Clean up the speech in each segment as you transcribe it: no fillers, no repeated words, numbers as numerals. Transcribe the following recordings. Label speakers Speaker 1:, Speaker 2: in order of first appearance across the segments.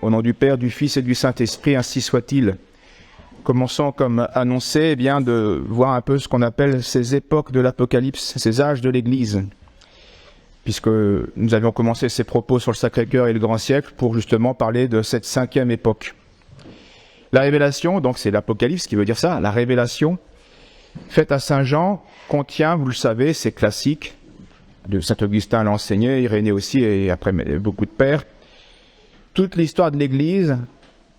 Speaker 1: Au nom du Père, du Fils et du Saint-Esprit, ainsi soit-il. Commençons comme annoncé, eh bien, de voir un peu ce qu'on appelle ces époques de l'Apocalypse, ces âges de l'Église. Puisque nous avions commencé ces propos sur le Sacré-Cœur et le Grand Siècle pour justement parler de cette 5e époque. La révélation, donc c'est l'Apocalypse qui veut dire ça, la révélation faite à Saint Jean contient, vous le savez, c'est classique, de Saint Augustin l'a enseigné, Irénée aussi, et après beaucoup de pères, toute l'histoire de l'Église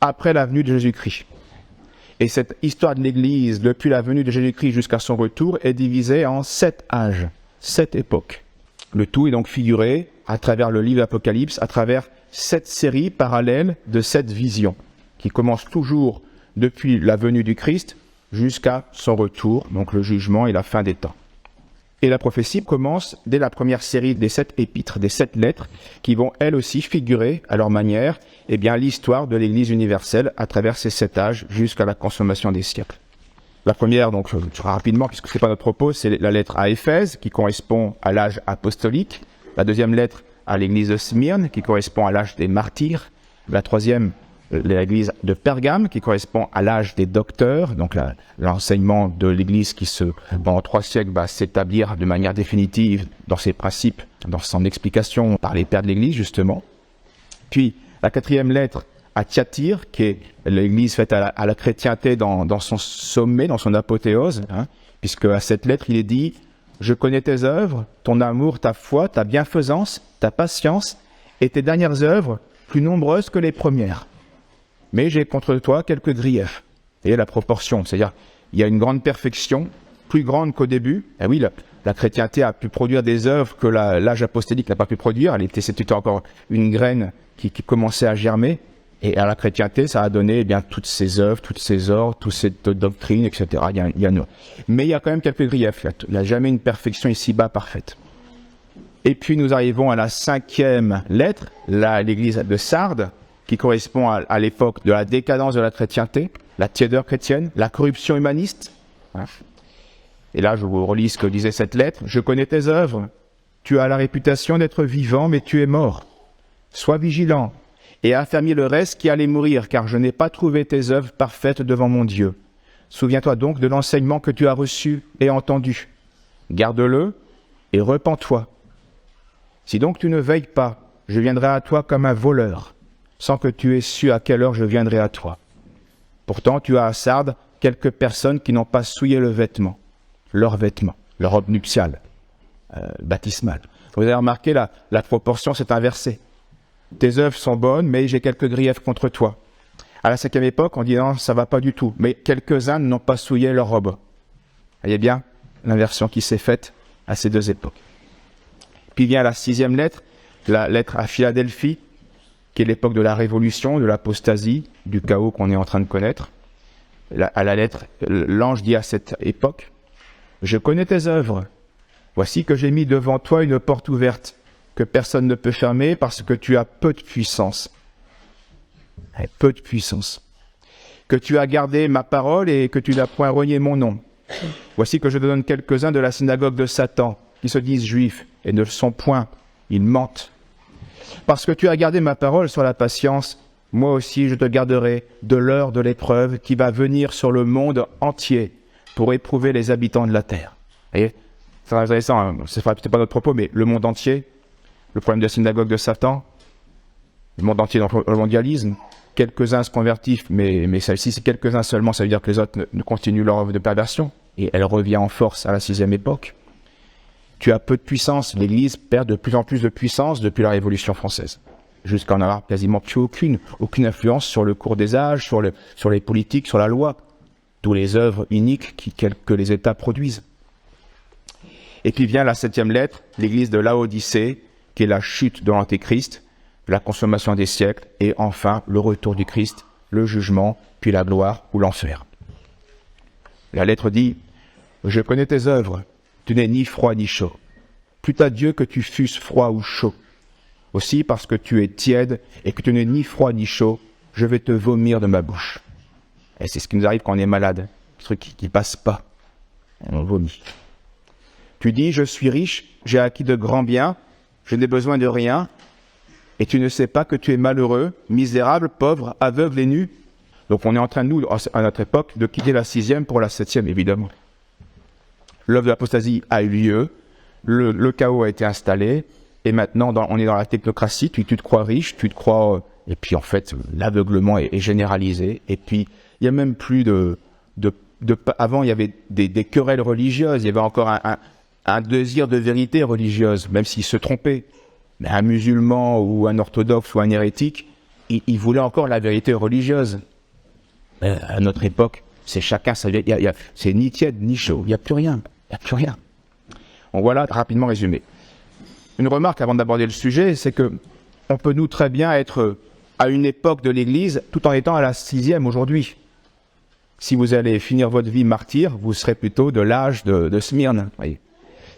Speaker 1: après la venue de Jésus-Christ. Et cette histoire de l'Église, depuis la venue de Jésus-Christ jusqu'à son retour, est divisée en 7 âges, 7 époques. Le tout est donc figuré à travers le livre d'Apocalypse, à travers 7 séries parallèles de 7 visions, qui commencent toujours depuis la venue du Christ jusqu'à son retour, donc le jugement et la fin des temps. Et la prophétie commence dès la première série des 7 épîtres, des 7 lettres, qui vont elles aussi figurer à leur manière, eh bien, l'histoire de l'Église universelle à travers ces 7 âges jusqu'à la consommation des siècles. La première, donc, je dirai rapidement, puisque ce n'est pas notre propos, c'est la lettre à Éphèse, qui correspond à l'âge apostolique. La deuxième lettre à l'Église de Smyrne, qui correspond à l'âge des martyrs. La troisième, l'Église de Pergame, qui correspond à l'âge des docteurs, donc l'enseignement de l'Église qui pendant 3 siècles, va s'établir de manière définitive dans ses principes, dans son explication par les pères de l'Église, justement. Puis, la quatrième lettre à Thyatire, qui est l'Église faite à la chrétienté dans son sommet, dans son apothéose, puisque à cette lettre, il est dit « Je connais tes œuvres, ton amour, ta foi, ta bienfaisance, ta patience, et tes dernières œuvres, plus nombreuses que les premières. Mais j'ai contre toi quelques griefs. » Et la proportion, c'est-à-dire, il y a une grande perfection, plus grande qu'au début. Et oui, la chrétienté a pu produire des œuvres que l'âge apostolique n'a pas pu produire. C'était encore une graine qui commençait à germer. Et à la chrétienté, ça a donné eh bien, toutes ces œuvres, toutes ces ordres, toutes ces doctrines, etc. Mais il y a quand même quelques griefs. Il n'y a jamais une perfection ici-bas parfaite. Et puis nous arrivons à la 5e lettre, l'Église de Sardes, qui correspond à l'époque de la décadence de la chrétienté, la tiédeur chrétienne, la corruption humaniste. Et là, je vous relis ce que disait cette lettre. « Je connais tes œuvres. Tu as la réputation d'être vivant, mais tu es mort. Sois vigilant et affermis le reste qui allait mourir, car je n'ai pas trouvé tes œuvres parfaites devant mon Dieu. Souviens-toi donc de l'enseignement que tu as reçu et entendu. Garde-le et repens-toi. Si donc tu ne veilles pas, je viendrai à toi comme un voleur, sans que tu aies su à quelle heure je viendrai à toi. Pourtant, tu as à Sardes quelques personnes qui n'ont pas souillé leur vêtement, leur robe nuptiale, baptismale. Vous avez remarqué, la proportion s'est inversée. Tes œuvres sont bonnes, mais j'ai quelques griefs contre toi. À la 5e époque, on dit non, ça va pas du tout. Mais quelques-uns n'ont pas souillé leur robe. Vous voyez bien l'inversion qui s'est faite à ces 2 époques. Puis vient la 6e lettre, la lettre à Philadelphie, qui est l'époque de la révolution, de l'apostasie, du chaos qu'on est en train de connaître. À la lettre, l'ange dit à cette époque, « Je connais tes œuvres. Voici que j'ai mis devant toi une porte ouverte, que personne ne peut fermer parce que tu as peu de puissance. » Peu de puissance. « Que tu as gardé ma parole et que tu n'as point renié mon nom. Voici que je te donne quelques-uns de la synagogue de Satan, qui se disent juifs et ne le sont point. Ils mentent. Parce que tu as gardé ma parole sur la patience, moi aussi je te garderai de l'heure de l'épreuve qui va venir sur le monde entier pour éprouver les habitants de la terre. » Vous voyez, c'est intéressant, hein. C'est peut-être pas notre propos, mais le monde entier, le problème de la synagogue de Satan, le monde entier dans le mondialisme, quelques-uns se convertissent, mais celle-ci, c'est quelques-uns seulement, ça veut dire que les autres ne continuent leur œuvre de perversion, et elle revient en force à la 6e époque. Tu as peu de puissance, l'Église perd de plus en plus de puissance depuis la Révolution française, jusqu'à en avoir quasiment plus aucune influence sur le cours des âges, sur les politiques, sur la loi, d'où les œuvres uniques que les États produisent. Et puis vient la 7e lettre, l'Église de Laodicée, qui est la chute de l'Antéchrist, la consommation des siècles, et enfin le retour du Christ, le jugement, puis la gloire ou l'enfer. La lettre dit « Je connais tes œuvres, tu n'es ni froid ni chaud. Plût à Dieu que tu fusses froid ou chaud. Aussi, parce que tu es tiède et que tu n'es ni froid ni chaud, je vais te vomir de ma bouche. » Et c'est ce qui nous arrive quand on est malade, ce truc qui ne passe pas. On vomit. Tu dis « Je suis riche, j'ai acquis de grands biens, je n'ai besoin de rien. » et tu ne sais pas que tu es malheureux, misérable, pauvre, aveugle et nu. Donc on est en train, nous, à notre époque, de quitter la 6e pour la 7e, évidemment. L'œuvre de l'apostasie a eu lieu, le chaos a été installé, et maintenant on est dans la technocratie, tu te crois riche, tu te crois... et puis en fait, l'aveuglement est généralisé, et puis il n'y a même plus avant, il y avait des querelles religieuses, il y avait encore un désir de vérité religieuse, même s'il se trompait. Mais un musulman ou un orthodoxe ou un hérétique, il voulait encore la vérité religieuse. Mais à notre époque, c'est chacun, c'est ni tiède ni chaud, il n'y a plus rien, il n'y a plus rien. Donc voilà, rapidement résumé. Une remarque avant d'aborder le sujet, c'est que on peut nous très bien être à une époque de l'Église tout en étant à la 6e aujourd'hui. Si vous allez finir votre vie martyr, vous serez plutôt de l'âge de Smyrne. Voyez.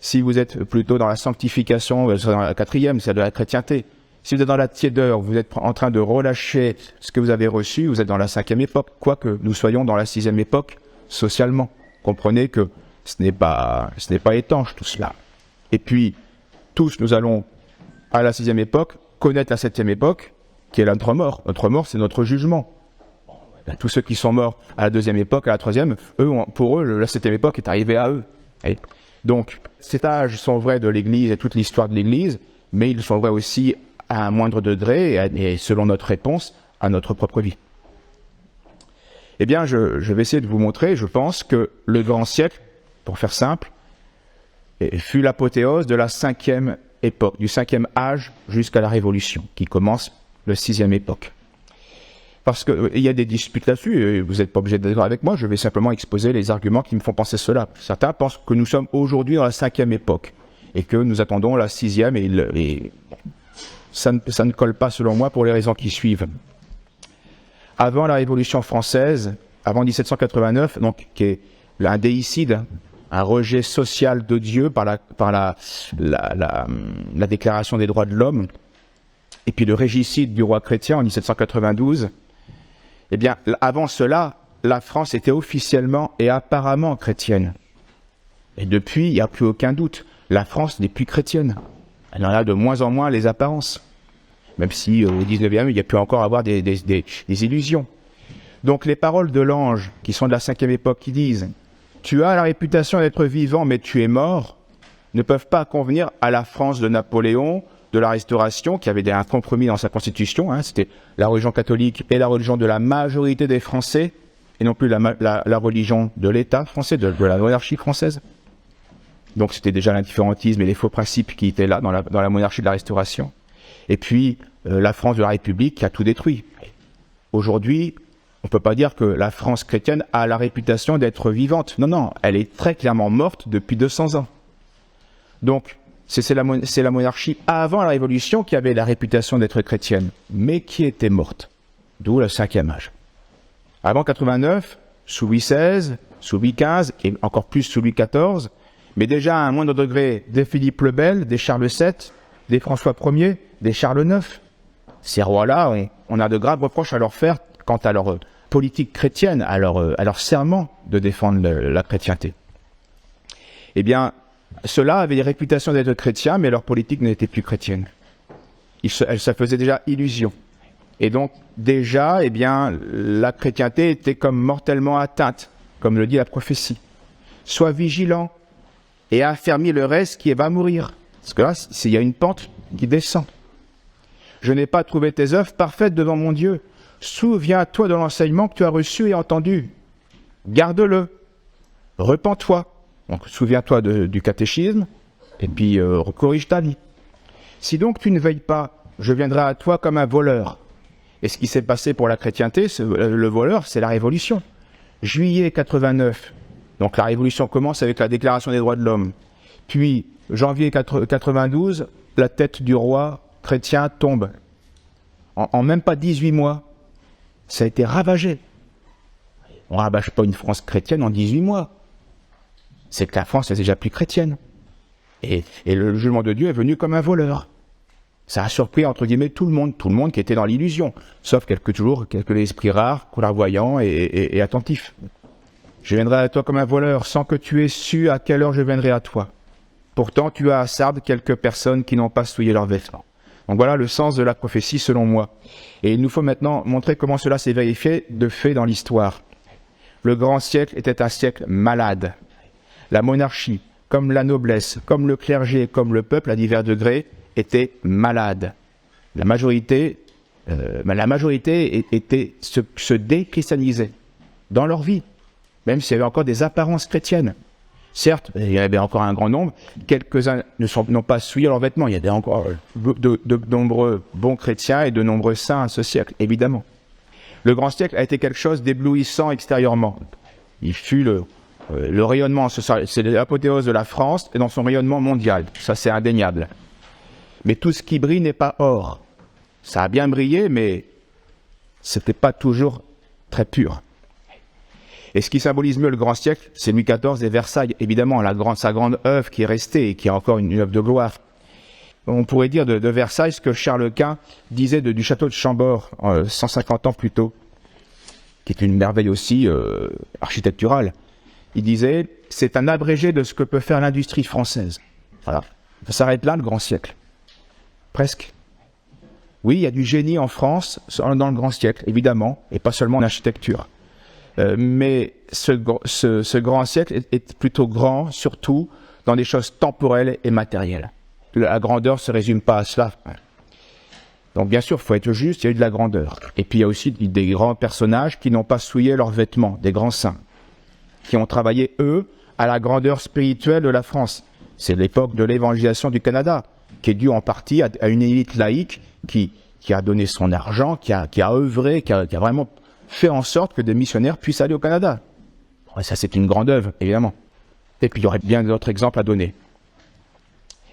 Speaker 1: Si vous êtes plutôt dans la sanctification, vous serez dans la 4e, c'est de la chrétienté. Si vous êtes dans la tiédeur, vous êtes en train de relâcher ce que vous avez reçu, vous êtes dans la 5e époque, quoique nous soyons dans la 6e époque, socialement. Comprenez que ce n'est pas étanche tout cela. Et puis, tous nous allons, à la 6e époque, connaître la 7e époque, qui est notre mort. Notre mort, c'est notre jugement. Tous ceux qui sont morts à la 2e époque, à la 3e, pour eux, la 7e époque est arrivée à eux. Et donc, ces âges sont vrais de l'Église et toute l'histoire de l'Église, mais ils sont vrais aussi à un moindre degré et selon notre réponse à notre propre vie. Eh bien, je vais essayer de vous montrer, je pense, que le grand siècle, pour faire simple, fut l'apothéose de la 5e époque, du 5e âge jusqu'à la Révolution, qui commence la 6e époque. Parce qu'il y a des disputes là-dessus, et vous n'êtes pas obligé d'être d'accord avec moi, je vais simplement exposer les arguments qui me font penser cela. Certains pensent que nous sommes aujourd'hui dans la 5e époque, et que nous attendons la 6e, et ça ne colle pas selon moi pour les raisons qui suivent. Avant la Révolution française, avant 1789, donc, qui est un déicide, un rejet social de Dieu par la Déclaration des droits de l'homme, et puis le régicide du roi chrétien en 1792, eh bien, avant cela, la France était officiellement et apparemment chrétienne. Et depuis, il n'y a plus aucun doute, la France n'est plus chrétienne. Elle en a de moins en moins les apparences. Même si au 19e, il y a pu encore avoir des illusions. Donc les paroles de l'ange, qui sont de la 5e époque, qui disent « Tu as la réputation d'être vivant, mais tu es mort », ne peuvent pas convenir à la France de Napoléon, de la Restauration, qui avait un compromis dans sa constitution, hein, c'était la religion catholique et la religion de la majorité des Français, et non plus la religion de l'État français, de la monarchie française. Donc c'était déjà l'indifférentisme et les faux principes qui étaient là dans la monarchie de la Restauration. Et puis la France de la République qui a tout détruit. Aujourd'hui, on ne peut pas dire que la France chrétienne a la réputation d'être vivante. Non, non, elle est très clairement morte depuis 200 ans. Donc, c'est la monarchie avant la Révolution qui avait la réputation d'être chrétienne, mais qui était morte. D'où le 5e âge. Avant 89, sous Louis XVI, sous Louis XV, et encore plus sous Louis XIV, mais déjà à un moindre degré des Philippe le Bel, des Charles VII, des François Ier, des Charles IX. Ces rois-là, on a de graves reproches à leur faire quant à leur politique chrétienne, à leur serment de défendre la chrétienté. Eh bien, ceux-là avaient des réputations d'être chrétiens, mais leur politique n'était plus chrétienne. Ça faisait déjà illusion. Et donc, déjà, eh bien, la chrétienté était comme mortellement atteinte, comme le dit la prophétie. Sois vigilant et affermis le reste qui va mourir. Parce que là, il y a une pente qui descend. Je n'ai pas trouvé tes œuvres parfaites devant mon Dieu. Souviens-toi de l'enseignement que tu as reçu et entendu. Garde-le. Repens-toi. Donc, souviens-toi du catéchisme, et puis corrige ta vie. Si donc tu ne veilles pas, je viendrai à toi comme un voleur. Et ce qui s'est passé pour la chrétienté, le voleur, c'est la Révolution. Juillet 89, donc la Révolution commence avec la Déclaration des droits de l'homme. Puis, janvier 92, la tête du roi chrétien tombe. En même pas 18 mois, ça a été ravagé. On ne ravage pas une France chrétienne en 18 mois. C'est que la France est déjà plus chrétienne. Et le jugement de Dieu est venu comme un voleur. Ça a surpris, entre guillemets, tout le monde qui était dans l'illusion, sauf quelques esprits rares, clairvoyants et attentifs. Je viendrai à toi comme un voleur, sans que tu aies su à quelle heure je viendrai à toi. Pourtant, tu as à Sardes quelques personnes qui n'ont pas souillé leurs vêtements. Donc voilà le sens de la prophétie selon moi. Et il nous faut maintenant montrer comment cela s'est vérifié de fait dans l'histoire. Le grand siècle était un siècle malade. La monarchie, comme la noblesse, comme le clergé, comme le peuple à divers degrés, étaient malades. La majorité se déchristianisait dans leur vie, même s'il y avait encore des apparences chrétiennes. Certes, il y avait encore un grand nombre, quelques-uns n'ont pas souillé leurs vêtements, il y avait encore de nombreux bons chrétiens et de nombreux saints à ce siècle, évidemment. Le grand siècle a été quelque chose d'éblouissant extérieurement. Il fut le rayonnement, c'est l'apothéose de la France et dans son rayonnement mondial, ça c'est indéniable. Mais tout ce qui brille n'est pas or. Ça a bien brillé, mais c'était pas toujours très pur. Et ce qui symbolise mieux le grand siècle, c'est Louis XIV et Versailles, évidemment, sa grande œuvre qui est restée et qui est encore une œuvre de gloire. On pourrait dire de Versailles ce que Charles Quint disait du château de Chambord 150 ans plus tôt, qui est une merveille aussi architecturale. Il disait, c'est un abrégé de ce que peut faire l'industrie française. Voilà. Ça s'arrête là, le grand siècle. Presque. Oui, il y a du génie en France dans le grand siècle, évidemment, et pas seulement en architecture. Mais ce grand siècle est plutôt grand, surtout dans des choses temporelles et matérielles. La grandeur ne se résume pas à cela. Donc bien sûr, il faut être juste, il y a eu de la grandeur. Et puis il y a aussi des grands personnages qui n'ont pas souillé leurs vêtements, des grands saints, qui ont travaillé, eux, à la grandeur spirituelle de la France. C'est l'époque de l'évangélisation du Canada, qui est due en partie à une élite laïque qui a donné son argent, qui a œuvré, qui a vraiment fait en sorte que des missionnaires puissent aller au Canada. Ouais, ça, c'est une grande œuvre, évidemment. Et puis, il y aurait bien d'autres exemples à donner.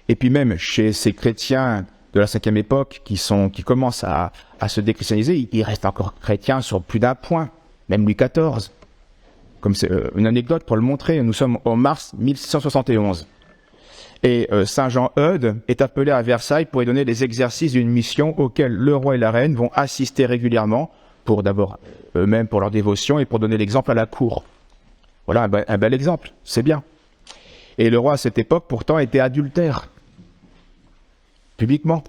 Speaker 1: Et puis même, chez ces chrétiens de la 5e époque qui commencent à se déchristianiser, ils restent encore chrétiens sur plus d'un point, même Louis XIV. Comme c'est une anecdote pour le montrer, nous sommes en mars 1671. Et Saint Jean Eudes est appelé à Versailles pour y donner les exercices d'une mission auxquels le roi et la reine vont assister régulièrement, pour d'abord eux-mêmes pour leur dévotion et pour donner l'exemple à la cour. Voilà un bel exemple, c'est bien. Et le roi à cette époque pourtant était adultère, publiquement.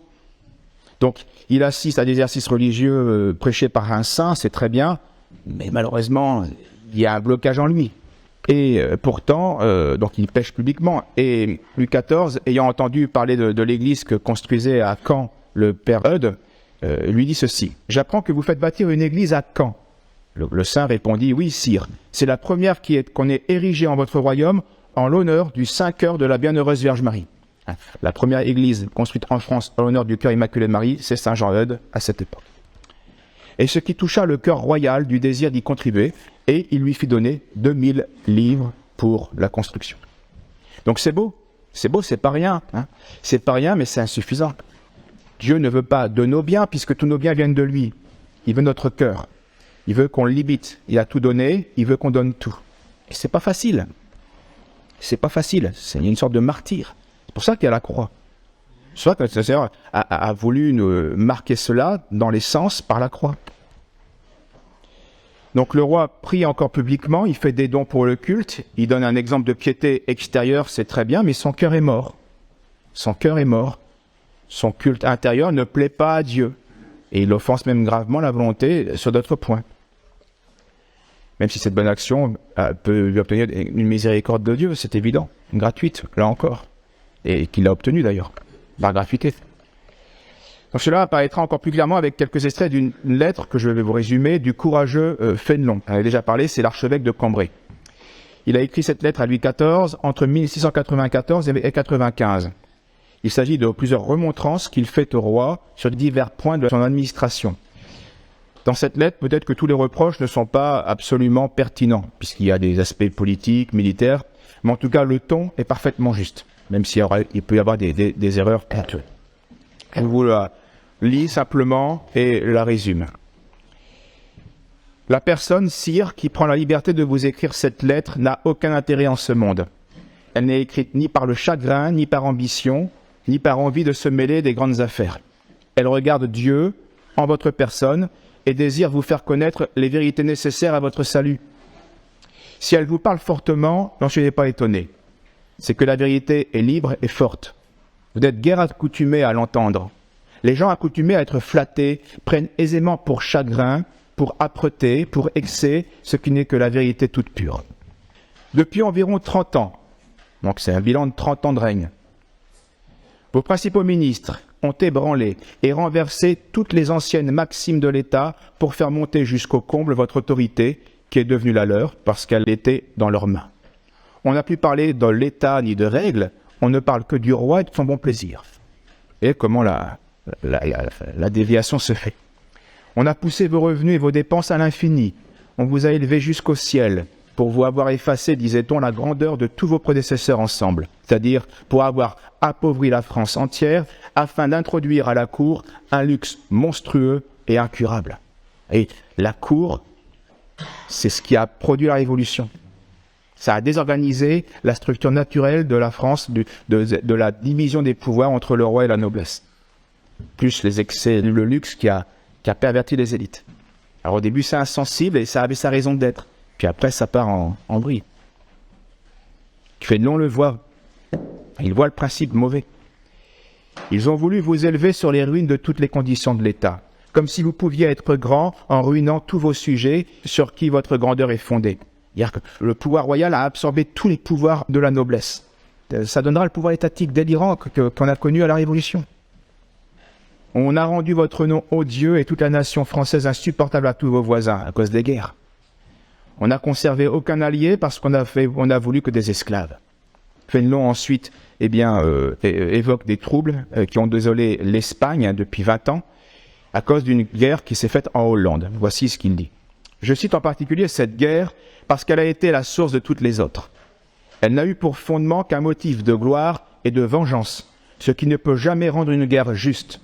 Speaker 1: Donc il assiste à des exercices religieux prêchés par un saint, c'est très bien, mais malheureusement il y a un blocage en lui. Et pourtant, donc il pêche publiquement. Et Louis XIV, ayant entendu parler de l'église que construisait à Caen le père Eudes, lui dit ceci: « J'apprends que vous faites bâtir une église à Caen. » Le saint répondit: « Oui, sire, c'est la première qu'on ait érigée en votre royaume en l'honneur du Saint-Cœur de la Bienheureuse Vierge Marie. » La première église construite en France en l'honneur du cœur immaculé de Marie, c'est Saint Jean Eudes à cette époque. Et ce qui toucha le cœur royal du désir d'y contribuer, et il lui fit donner 2000 livres pour la construction. Donc c'est beau, c'est pas rien. Hein. C'est pas rien, mais c'est insuffisant. Dieu ne veut pas de nos biens, puisque tous nos biens viennent de lui. Il veut notre cœur. Il veut qu'on l'imite. Il a tout donné, il veut qu'on donne tout. Et c'est pas facile. C'est pas facile. C'est une sorte de martyr. C'est pour ça qu'il y a la croix. Soit que le Seigneur a voulu nous marquer cela dans l'essence par la croix. Donc le roi prie encore publiquement, il fait des dons pour le culte, il donne un exemple de piété extérieure, c'est très bien, mais son cœur est mort. Son cœur est mort. Son culte intérieur ne plaît pas à Dieu. Et il offense même gravement la volonté sur d'autres points. Même si cette bonne action peut lui obtenir une miséricorde de Dieu, c'est évident, gratuite, là encore. Et qu'il l'a obtenue d'ailleurs, par gratuité. Donc cela apparaîtra encore plus clairement avec quelques extraits d'une lettre que je vais vous résumer du courageux Fénelon. On en a déjà parlé, c'est l'archevêque de Cambrai. Il a écrit cette lettre à Louis XIV entre 1694 et 1695. Il s'agit de plusieurs remontrances qu'il fait au roi sur divers points de son administration. Dans cette lettre, peut-être que tous les reproches ne sont pas absolument pertinents, puisqu'il y a des aspects politiques, militaires, mais en tout cas le ton est parfaitement juste, même s'il peut y avoir des erreurs ponctuelles. Je vous la lis simplement et la résume. La personne, sire, qui prend la liberté de vous écrire cette lettre n'a aucun intérêt en ce monde. Elle n'est écrite ni par le chagrin, ni par ambition, ni par envie de se mêler des grandes affaires. Elle regarde Dieu en votre personne et désire vous faire connaître les vérités nécessaires à votre salut. Si elle vous parle fortement, n'en soyez pas étonné. C'est que la vérité est libre et forte. Vous n'êtes guère accoutumé à l'entendre. Les gens accoutumés à être flattés prennent aisément pour chagrin, pour âpreté, pour excès, ce qui n'est que la vérité toute pure. Depuis environ 30 ans, donc c'est un bilan de 30 ans de règne, vos principaux ministres ont ébranlé et renversé toutes les anciennes maximes de l'État pour faire monter jusqu'au comble votre autorité, qui est devenue la leur parce qu'elle était dans leurs mains. On n'a plus parlé de l'État ni de règles, on ne parle que du roi et de son bon plaisir. Et comment la déviation se fait. On a poussé vos revenus et vos dépenses à l'infini. On vous a élevé jusqu'au ciel pour vous avoir effacé, disait-on, la grandeur de tous vos prédécesseurs ensemble, c'est-à-dire pour avoir appauvri la France entière afin d'introduire à la cour un luxe monstrueux et incurable. Et la cour, c'est ce qui a produit la Révolution. Ça a désorganisé la structure naturelle de la France, de la division des pouvoirs entre le roi et la noblesse. Plus les excès, le luxe qui a perverti les élites. Alors au début c'est insensible et ça avait sa raison d'être. Puis après ça part en vrille. Fénelon le voit. Il voit le principe mauvais. Ils ont voulu vous élever sur les ruines de toutes les conditions de l'État, comme si vous pouviez être grand en ruinant tous vos sujets sur qui votre grandeur est fondée. C'est-à-dire que le pouvoir royal a absorbé tous les pouvoirs de la noblesse. Ça donnera le pouvoir étatique délirant qu'on a connu à la Révolution. On a rendu votre nom odieux et toute la nation française insupportable à tous vos voisins à cause des guerres. On n'a conservé aucun allié parce qu'on a voulu que des esclaves. Fénelon ensuite évoque des troubles qui ont désolé l'Espagne depuis 20 ans à cause d'une guerre qui s'est faite en Hollande. Voici ce qu'il dit. Je cite en particulier cette guerre parce qu'elle a été la source de toutes les autres. Elle n'a eu pour fondement qu'un motif de gloire et de vengeance, ce qui ne peut jamais rendre une guerre juste.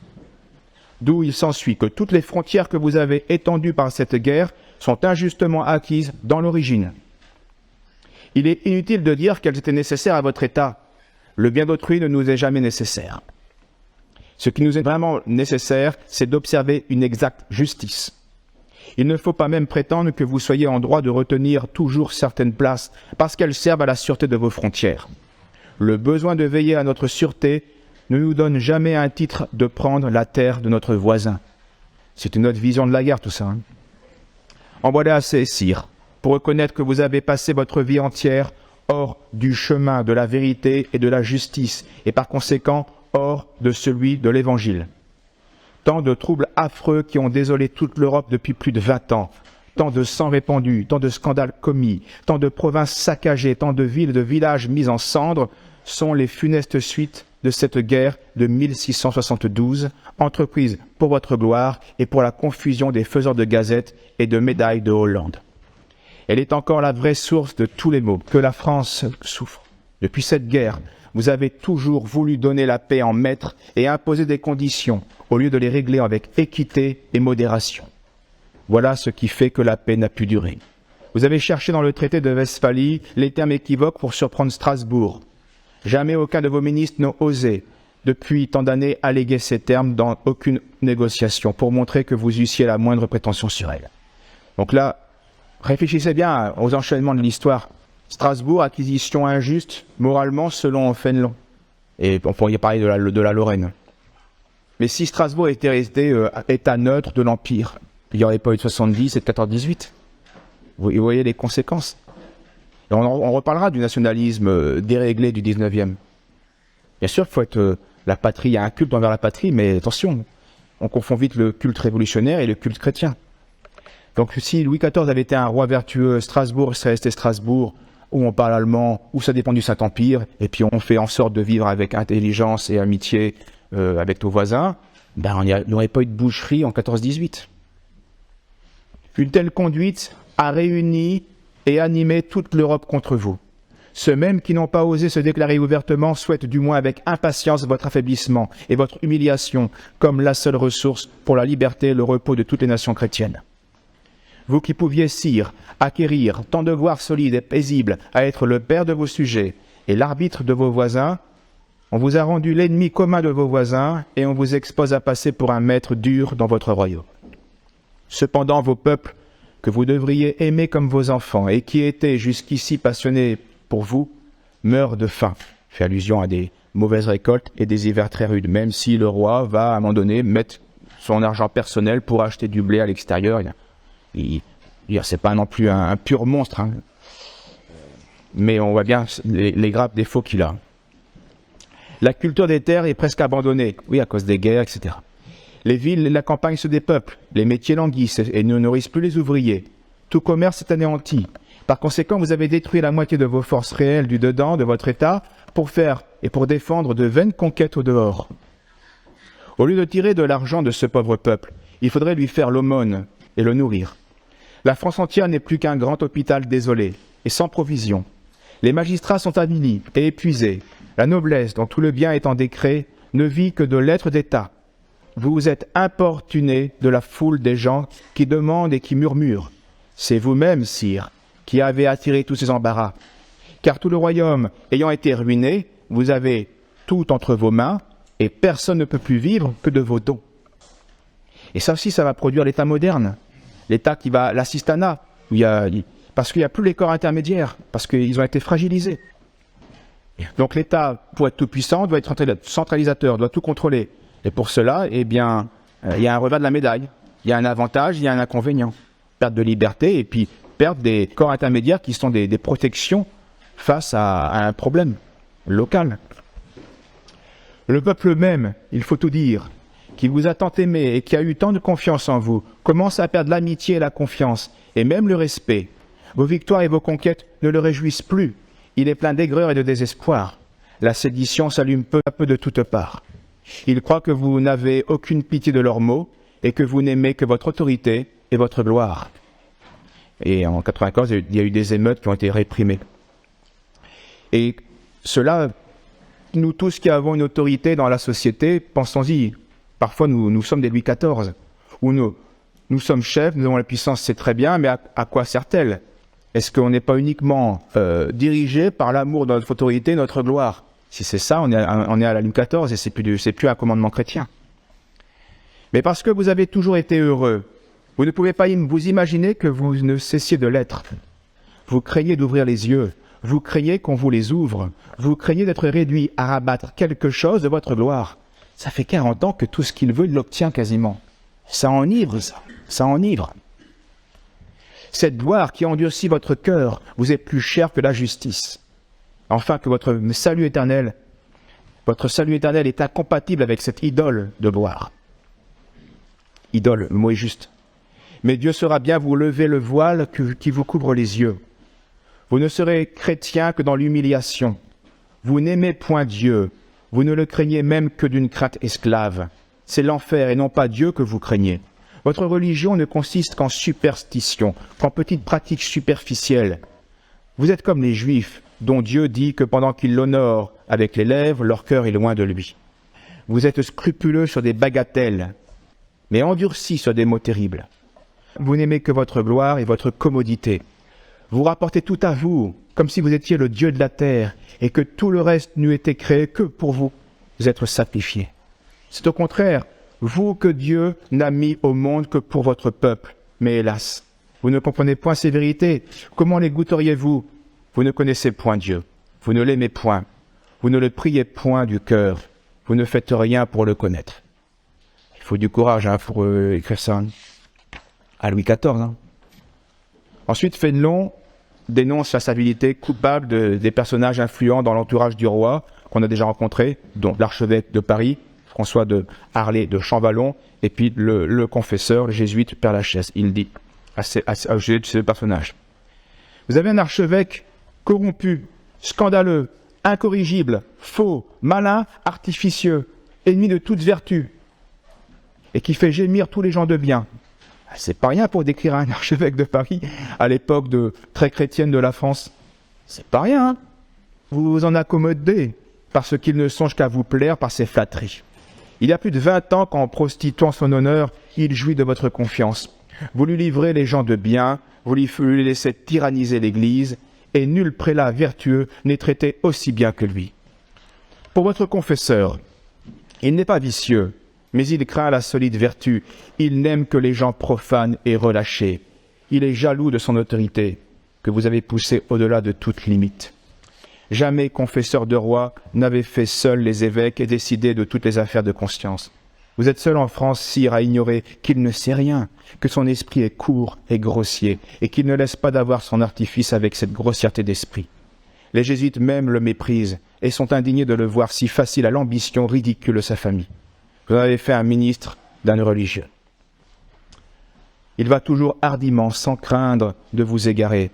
Speaker 1: D'où il s'ensuit que toutes les frontières que vous avez étendues par cette guerre sont injustement acquises dans l'origine. Il est inutile de dire qu'elles étaient nécessaires à votre État. Le bien d'autrui ne nous est jamais nécessaire. Ce qui nous est vraiment nécessaire, c'est d'observer une exacte justice. Il ne faut pas même prétendre que vous soyez en droit de retenir toujours certaines places parce qu'elles servent à la sûreté de vos frontières. Le besoin de veiller à notre sûreté ne nous donne jamais un titre de prendre la terre de notre voisin. C'est une autre vision de la guerre, tout ça. Hein. En voilà assez, sire, pour reconnaître que vous avez passé votre vie entière hors du chemin de la vérité et de la justice, et par conséquent hors de celui de l'Évangile. Tant de troubles affreux qui ont désolé toute l'Europe depuis plus de 20 ans, tant de sang répandu, tant de scandales commis, tant de provinces saccagées, tant de villes et de villages mis en cendres, sont les funestes suites de cette guerre de 1672, entreprise pour votre gloire et pour la confusion des faiseurs de gazettes et de médailles de Hollande. Elle est encore la vraie source de tous les maux que la France souffre. Depuis cette guerre, vous avez toujours voulu donner la paix en maître et imposer des conditions au lieu de les régler avec équité et modération. Voilà ce qui fait que la paix n'a pu durer. Vous avez cherché dans le traité de Westphalie les termes équivoques pour surprendre Strasbourg. Jamais aucun de vos ministres n'a osé, depuis tant d'années, alléguer ces termes dans aucune négociation pour montrer que vous eussiez la moindre prétention sur elle. Donc là, réfléchissez bien aux enchaînements de l'histoire. Strasbourg, acquisition injuste, moralement, selon Fénelon. Et on pourrait parler de la Lorraine. Mais si Strasbourg était resté état neutre de l'Empire, il n'y aurait pas eu de 70 et de 14-18. Vous voyez les conséquences. Et on reparlera du nationalisme déréglé du 19e. Bien sûr, il faut être la patrie, il y a un culte envers la patrie, mais attention, on confond vite le culte révolutionnaire et le culte chrétien. Donc si Louis XIV avait été un roi vertueux, Strasbourg serait resté Strasbourg, où on parle allemand, où ça dépend du Saint-Empire, et puis on fait en sorte de vivre avec intelligence et amitié avec nos voisins, ben il n'y aurait pas eu de boucherie en 14-18. Une telle conduite a réuni et animé toute l'Europe contre vous. Ceux mêmes qui n'ont pas osé se déclarer ouvertement souhaitent du moins avec impatience votre affaiblissement et votre humiliation comme la seule ressource pour la liberté et le repos de toutes les nations chrétiennes. Vous qui pouviez, sire, acquérir tant de gloire solide et paisible à être le père de vos sujets et l'arbitre de vos voisins, on vous a rendu l'ennemi commun de vos voisins et on vous expose à passer pour un maître dur dans votre royaume. Cependant, vos peuples, que vous devriez aimer comme vos enfants et qui étaient jusqu'ici passionnés pour vous, meurent de faim. Fait allusion à des mauvaise récolte et des hivers très rudes, même si le roi va à un moment donné mettre son argent personnel pour acheter du blé à l'extérieur. C'est pas non plus un pur monstre, hein. Mais on voit bien les graves défauts qu'il a. La culture des terres est presque abandonnée, oui, à cause des guerres, etc. Les villes et la campagne se dépeuplent, les métiers languissent et ne nourrissent plus les ouvriers. Tout commerce est anéanti. Par conséquent, vous avez détruit la moitié de vos forces réelles du dedans de votre État pour faire et pour défendre de vaines conquêtes au dehors. Au lieu de tirer de l'argent de ce pauvre peuple, il faudrait lui faire l'aumône et le nourrir. La France entière n'est plus qu'un grand hôpital désolé et sans provision. Les magistrats sont avilis et épuisés. La noblesse, dont tout le bien est en décret, ne vit que de lettres d'État. Vous vous êtes importuné de la foule des gens qui demandent et qui murmurent. C'est vous-même, sire, qui avez attiré tous ces embarras. Car tout le royaume ayant été ruiné, vous avez tout entre vos mains et personne ne peut plus vivre que de vos dons. Et ça aussi, ça va produire l'État moderne. L'État qui va, l'assistanat, parce qu'il n'y a plus les corps intermédiaires, parce qu'ils ont été fragilisés. Donc l'État, pour être tout puissant, doit être centralisateur, doit tout contrôler. Et pour cela, eh bien, il y a un revers de la médaille. Il y a un avantage, il y a un inconvénient. Perte de liberté et puis perte des corps intermédiaires qui sont des protections face à un problème local. Le peuple même, il faut tout dire, qui vous a tant aimé et qui a eu tant de confiance en vous, commence à perdre l'amitié et la confiance, et même le respect. Vos victoires et vos conquêtes ne le réjouissent plus. Il est plein d'aigreur et de désespoir. La sédition s'allume peu à peu de toutes parts. Il croit que vous n'avez aucune pitié de leurs maux et que vous n'aimez que votre autorité et votre gloire. Et en 1994, il y a eu des émeutes qui ont été réprimées. Et cela, nous tous qui avons une autorité dans la société, pensons-y. Parfois, nous sommes des Louis XIV, où nous sommes chefs, nous avons la puissance, c'est très bien, mais à quoi sert-elle? Est-ce qu'on n'est pas uniquement dirigé par l'amour de notre autorité, notre gloire? Si c'est ça, on est à la Louis XIV et c'est plus un commandement chrétien. Mais parce que vous avez toujours été heureux, vous ne pouvez pas vous imaginer que vous ne cessiez de l'être. Vous craignez d'ouvrir les yeux, vous craignez qu'on vous les ouvre, vous craignez d'être réduit à rabattre quelque chose de votre gloire. Ça fait 40 ans que tout ce qu'il veut, il l'obtient quasiment. Ça enivre, ça enivre. Cette gloire qui endurcit votre cœur vous est plus chère que la justice. Enfin, que votre salut éternel est incompatible avec cette idole de gloire. Idole, le mot est juste. Mais Dieu saura bien vous lever le voile qui vous couvre les yeux. Vous ne serez chrétien que dans l'humiliation. Vous n'aimez point Dieu. Vous ne le craignez même que d'une crainte esclave. C'est l'enfer et non pas Dieu que vous craignez. Votre religion ne consiste qu'en superstition, qu'en petites pratiques superficielles. Vous êtes comme les Juifs, dont Dieu dit que pendant qu'ils l'honorent avec les lèvres, leur cœur est loin de lui. Vous êtes scrupuleux sur des bagatelles, mais endurcis sur des mots terribles. Vous n'aimez que votre gloire et votre commodité. Vous rapportez tout à vous, comme si vous étiez le Dieu de la terre, et que tout le reste n'eût été créé que pour vous être sacrifié. C'est au contraire, vous que Dieu n'a mis au monde que pour votre peuple. Mais hélas, vous ne comprenez point ces vérités. Comment les goûteriez-vous? Vous ne connaissez point Dieu. Vous ne l'aimez point. Vous ne le priez point du cœur. Vous ne faites rien pour le connaître. Il faut du courage pour écrire ça à Louis XIV. Ensuite, Fénelon dénonce la stabilité coupable des personnages influents dans l'entourage du roi qu'on a déjà rencontrés, dont l'archevêque de Paris, François de Harlay de Champvallon, et puis le confesseur, le jésuite Père Lachaise. Il dit au sujet de ce personnage: vous avez un archevêque corrompu, scandaleux, incorrigible, faux, malin, artificieux, ennemi de toute vertu, et qui fait gémir tous les gens de bien. C'est pas rien pour décrire un archevêque de Paris à l'époque très chrétienne de la France. C'est pas rien, hein. Vous vous en accommodez parce qu'il ne songe qu'à vous plaire par ses flatteries. Il y a plus de 20 ans qu'en prostituant son honneur, il jouit de votre confiance. Vous lui livrez les gens de bien, vous lui laissez tyranniser l'Église, et nul prélat vertueux n'est traité aussi bien que lui. Pour votre confesseur, il n'est pas vicieux, mais il craint la solide vertu. Il n'aime que les gens profanes et relâchés. Il est jaloux de son autorité, que vous avez poussée au-delà de toute limite. Jamais confesseur de roi n'avait fait seul les évêques et décidé de toutes les affaires de conscience. Vous êtes seul en France, sire, à ignorer qu'il ne sait rien, que son esprit est court et grossier, et qu'il ne laisse pas d'avoir son artifice avec cette grossièreté d'esprit. Les jésuites même le méprisent, et sont indignés de le voir si facile à l'ambition ridicule de sa famille. Vous en avez fait un ministre d'un religieux. Il va toujours hardiment, sans craindre de vous égarer.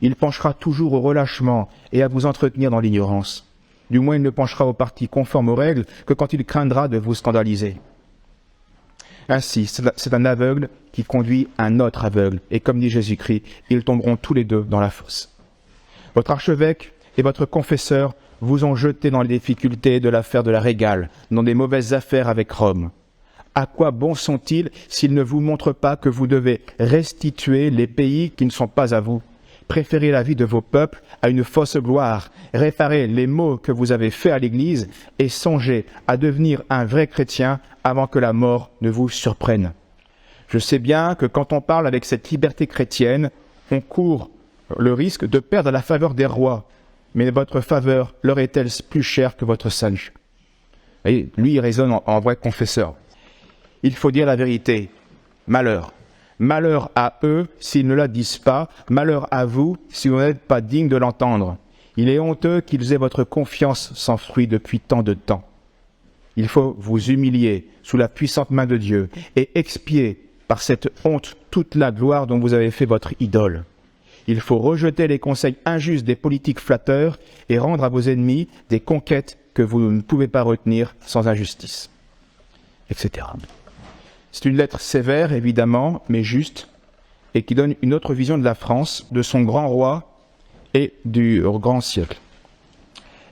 Speaker 1: Il penchera toujours au relâchement et à vous entretenir dans l'ignorance. Du moins, il ne penchera au parti conforme aux règles que quand il craindra de vous scandaliser. Ainsi, c'est un aveugle qui conduit un autre aveugle, et comme dit Jésus-Christ, ils tomberont tous les deux dans la fosse. Votre archevêque et votre confesseur vous ont jeté dans les difficultés de l'affaire de la Régale, dans des mauvaises affaires avec Rome. À quoi bon sont-ils s'ils ne vous montrent pas que vous devez restituer les pays qui ne sont pas à vous, préférer la vie de vos peuples à une fausse gloire, réparer les maux que vous avez faits à l'Église et songer à devenir un vrai chrétien avant que la mort ne vous surprenne. Je sais bien que quand on parle avec cette liberté chrétienne, on court le risque de perdre la faveur des rois, mais votre faveur leur est-elle plus chère que votre salut? Vous voyez, lui, il raisonne en vrai confesseur. Il faut dire la vérité. Malheur. Malheur à eux s'ils ne la disent pas, malheur à vous si vous n'êtes pas digne de l'entendre. Il est honteux qu'ils aient votre confiance sans fruit depuis tant de temps. Il faut vous humilier sous la puissante main de Dieu et expier par cette honte toute la gloire dont vous avez fait votre idole. Il faut rejeter les conseils injustes des politiques flatteurs et rendre à vos ennemis des conquêtes que vous ne pouvez pas retenir sans injustice, etc. C'est une lettre sévère, évidemment, mais juste, et qui donne une autre vision de la France, de son grand roi et du grand siècle.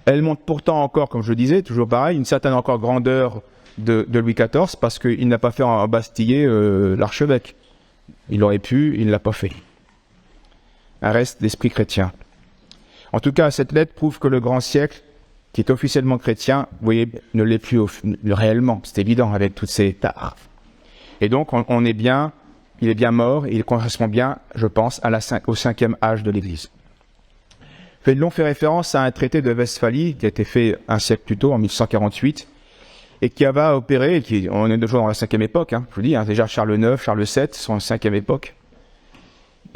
Speaker 1: Elle montre pourtant encore, comme je le disais, toujours pareil, une certaine encore grandeur de Louis XIV, parce qu'il n'a pas fait embastiller l'archevêque. Il aurait pu, il ne l'a pas fait. Un reste d'esprit chrétien. En tout cas, cette lettre prouve que le grand siècle, qui est officiellement chrétien, vous voyez, ne l'est plus réellement. C'est évident avec toutes ces tares. Et donc, il est bien mort, et il correspond bien, je pense, au 5e âge de l'Église. Fénelon fait référence à un traité de Westphalie qui a été fait un siècle plus tôt, en 1148, et qui va opérer, on est toujours dans la 5e époque, je vous dis, déjà Charles IX, Charles VII sont en 5e époque.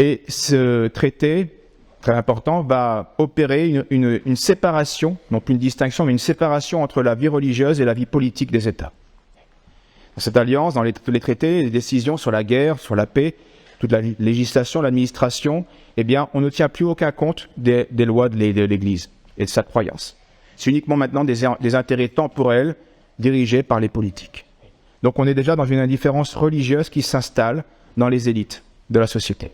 Speaker 1: Et ce traité, très important, va opérer une séparation, non plus une distinction, mais une séparation entre la vie religieuse et la vie politique des États. Dans cette alliance, dans tous les traités, les décisions sur la guerre, sur la paix, toute la législation, l'administration, eh bien, on ne tient plus aucun compte des lois de l'Église et de sa croyance. C'est uniquement maintenant des intérêts temporels dirigés par les politiques. Donc on est déjà dans une indifférence religieuse qui s'installe dans les élites de la société.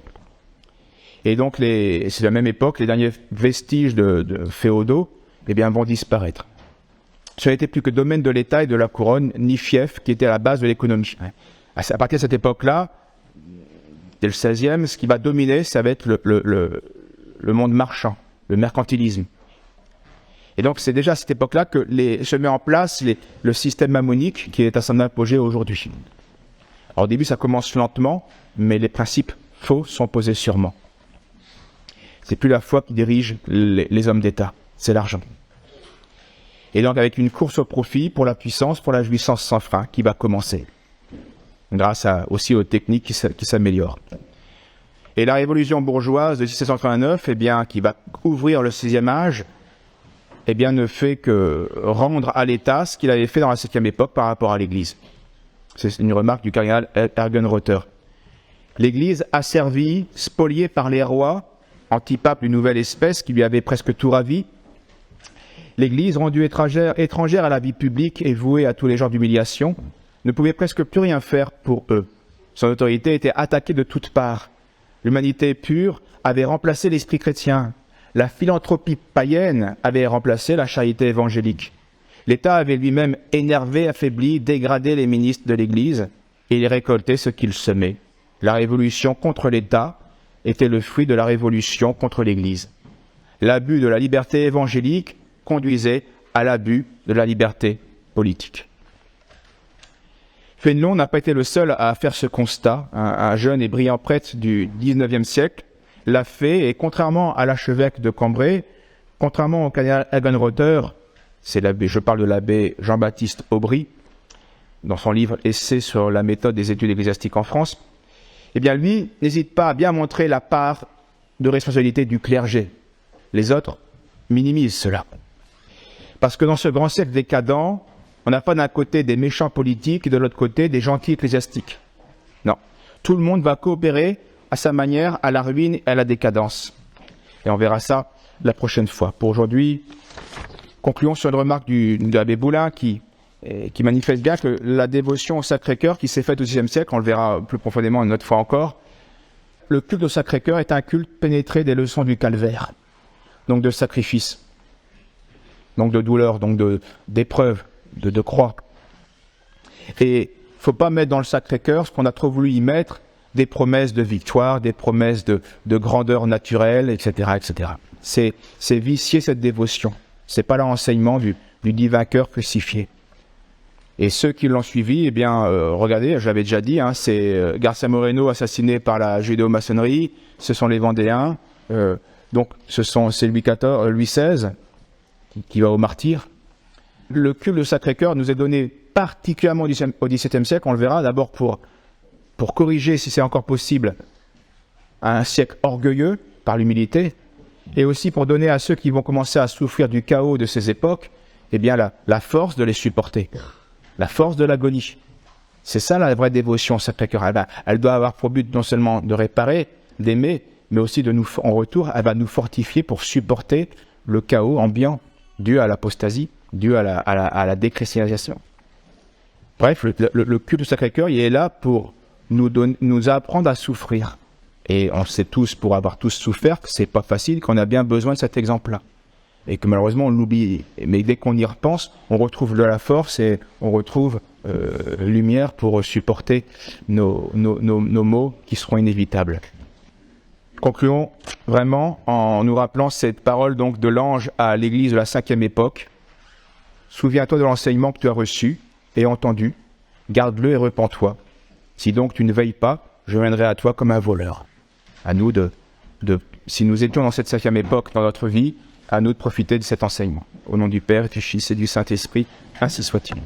Speaker 1: Et donc, c'est la même époque, les derniers vestiges de féodaux, eh bien, vont disparaître. Ce n'était plus que domaine de l'État et de la couronne, ni fief, qui était à la base de l'économie. À partir de cette époque-là, dès le XVIe, ce qui va dominer, ça va être le monde marchand, le mercantilisme. Et donc, c'est déjà à cette époque-là que se met en place le système mammonique qui est à son apogée aujourd'hui. Alors, au début, ça commence lentement, mais les principes faux sont posés sûrement. C'est plus la foi qui dirige les hommes d'État, c'est l'argent. Et donc avec une course au profit pour la puissance, pour la jouissance sans frein qui va commencer, grâce aussi aux techniques qui s'améliorent. Et la révolution bourgeoise de 1789, eh bien, qui va ouvrir le 6e âge, eh bien, ne fait que rendre à l'État ce qu'il avait fait dans la 7e époque par rapport à l'Église. C'est une remarque du cardinal Hergenrother. L'Église asservie, spoliée par les rois, antipape d'une nouvelle espèce qui lui avait presque tout ravi. L'Église, rendue étrangère à la vie publique et vouée à tous les genres d'humiliation, ne pouvait presque plus rien faire pour eux. Son autorité était attaquée de toutes parts. L'humanité pure avait remplacé l'esprit chrétien. La philanthropie païenne avait remplacé la charité évangélique. L'État avait lui-même énervé, affaibli, dégradé les ministres de l'Église, et il récoltait ce qu'il semait. La révolution contre l'État était le fruit de la révolution contre l'Église. L'abus de la liberté évangélique conduisait à l'abus de la liberté politique. Fénelon n'a pas été le seul à faire ce constat. Un jeune et brillant prêtre du XIXe siècle l'a fait, et contrairement à l'archevêque de Cambrai, Contrairement au cardinal Hagenröther, je parle de l'abbé Jean-Baptiste Aubry, dans son livre « Essai sur la méthode des études ecclésiastiques en France », eh bien lui n'hésite pas à bien montrer la part de responsabilité du clergé. Les autres minimisent cela. Parce que dans ce grand siècle décadent, on n'a pas d'un côté des méchants politiques et de l'autre côté des gentils ecclésiastiques. Non. Tout le monde va coopérer à sa manière à la ruine et à la décadence. Et on verra ça la prochaine fois. Pour aujourd'hui, concluons sur une remarque de l'abbé Boulin qui manifeste bien que la dévotion au Sacré-Cœur qui s'est faite au VIe siècle, on le verra plus profondément une autre fois encore, le culte au Sacré-Cœur est un culte pénétré des leçons du calvaire, donc de sacrifice, donc de douleur, donc d'épreuve, de croix. Et il ne faut pas mettre dans le Sacré-Cœur ce qu'on a trop voulu y mettre, des promesses de victoire, des promesses de grandeur naturelle, etc. etc. C'est vicier cette dévotion. Ce n'est pas l'enseignement du divin cœur crucifié. Et ceux qui l'ont suivi, eh bien, regardez, je l'avais déjà dit, hein, c'est Garcia Moreno assassiné par la judéo-maçonnerie, ce sont les Vendéens, donc c'est Louis XVI qui va au martyr. Le culte du Sacré-Cœur nous est donné particulièrement au XVIIe siècle, on le verra, d'abord pour corriger, si c'est encore possible, un siècle orgueilleux par l'humilité, et aussi pour donner à ceux qui vont commencer à souffrir du chaos de ces époques, eh bien la force de les supporter, la force de l'agonie. C'est ça la vraie dévotion au Sacré-Cœur. Elle doit avoir pour but non seulement de réparer, d'aimer, mais aussi en retour, elle va nous fortifier pour supporter le chaos ambiant dû à l'apostasie, dû à la déchristianisation. Bref, le culte du Sacré-Cœur, il est là pour nous apprendre à souffrir. Et on sait tous, pour avoir tous souffert, que c'est pas facile, qu'on a bien besoin de cet exemple-là. Et que malheureusement on l'oublie. Mais dès qu'on y repense, on retrouve de la force et on retrouve lumière pour supporter nos maux qui seront inévitables. Concluons vraiment en nous rappelant cette parole donc de l'ange à l'église de la 5e époque. Souviens-toi de l'enseignement que tu as reçu et entendu, garde-le et repens-toi. Si donc tu ne veilles pas, je viendrai à toi comme un voleur. À nous si nous étions dans cette 5e époque dans notre vie, à nous de profiter de cet enseignement. Au nom du Père, et du Fils et du Saint-Esprit, ainsi soit-il.